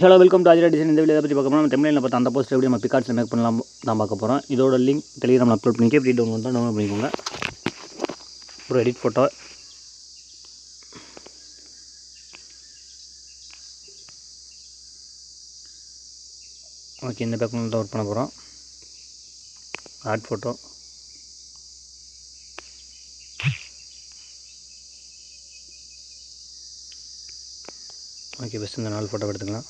Hello welcome to Aathira design. இந்த video பற்றி பார்க்க போகிறோம். நம்ம தமிழில் பார்த்து அந்த போஸ்ட் எப்படி நம்ம பிகார்ட்ஸ் மேக் பண்ணலாம் தான் பார்க்க போகிறோம். இதோட லிங்க் டெலிகிராமில் அப்லோட் பண்ணிக்க எப்படி டவுன்லோட் பண்ணிக்கோங்க. ஒரு எடிட் ஃபோட்டோ, ஓகே, இந்த பேக்ரவுண்ட் தான் ஒர்க் பண்ண போகிறோம். ஆட் ஃபோட்டோ, ஓகே, பெஸ்ட் இந்த 4 ஃபோட்டோ எடுத்துக்கலாம்.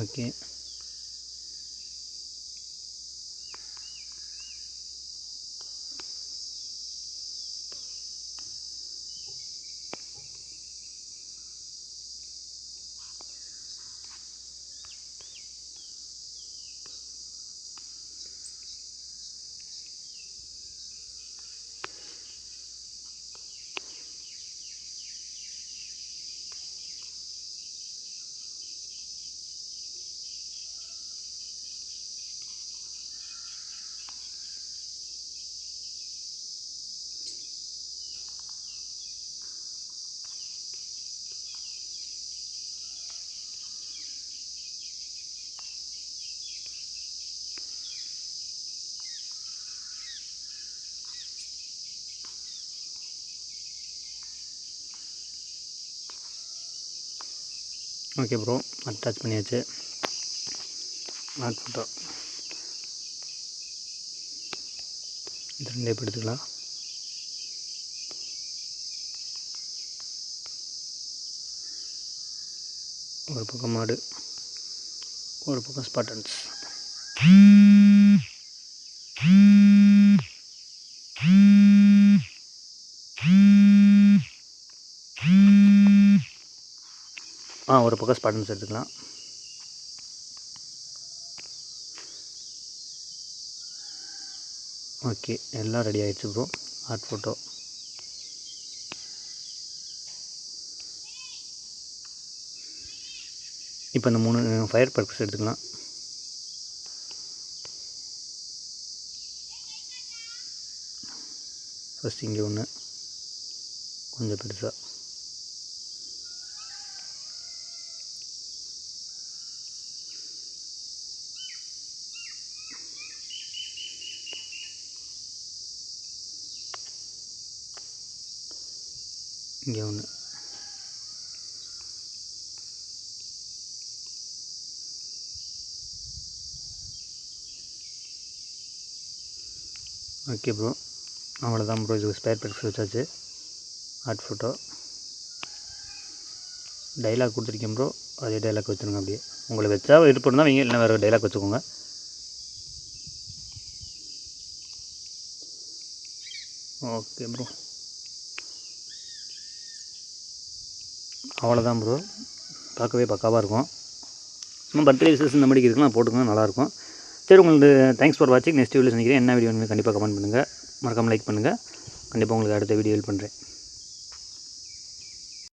ஓகே, ஓகே ப்ரோ, அட்டாச் பண்ணியாச்சு. ஆட் ஃபோட்டோ இது 2 எடுத்துக்கலாம். ஒரு பக்கம் மாடு, ஒரு பக்கம் ஸ்பாட்டன்ஸ். ஒரு பக்கம் ஸ்பாட்டன்ஸ் எடுத்துக்கலாம். ஓகே, எல்லாம் ரெடி ஆகிடுச்சு ப்ரோ. ஆட் ஃபோட்டோ, இப்போ இந்த 3 ஃபயர் பர்க்ஸ் எடுத்துக்கலாம். ஃபஸ்ட் இங்கே ஒன்று கொஞ்சம் பெருசாக, இங்கே ஒன்று, ஓகே ப்ரோ, அவ்வளோதான் ப்ரோ. இது ஸ்பேர் பர்க்ஸ் வச்சாச்சு. ஆட் ஃபோட்டோ, டைலாக் கொடுத்துருக்கேன் ப்ரோ, அதே டைலாக் வச்சுருங்க. அப்படியே உங்களுக்கு வச்சா விருப்பம் இருந்தால் நீங்கள் இல்லை வேறு டைலாக் வச்சுக்கோங்க. ஓகே ப்ரோ, அவ்வளோதான் ப்ரோ. பார்க்கவே பக்காவாக இருக்கும். நம்ம பர்த்டே விசேஷம் இந்த மாதிரி இருக்குன்னா போட்டுக்கோங்க, நல்லாயிருக்கும். சரி, உங்களுக்கு தேங்க்ஸ் ஃபார் வாட்சிங். நெக்ஸ்ட் வீடியோ சந்திக்கிறேன். என்ன வீடியோ கண்டிப்பாக கமெண்ட் பண்ணுங்கள், மறக்காமல் லைக் பண்ணுங்கள். கண்டிப்பாக உங்களுக்கு அடுத்த வீடியோ ஹெல்ப் பண்ணுறேன்.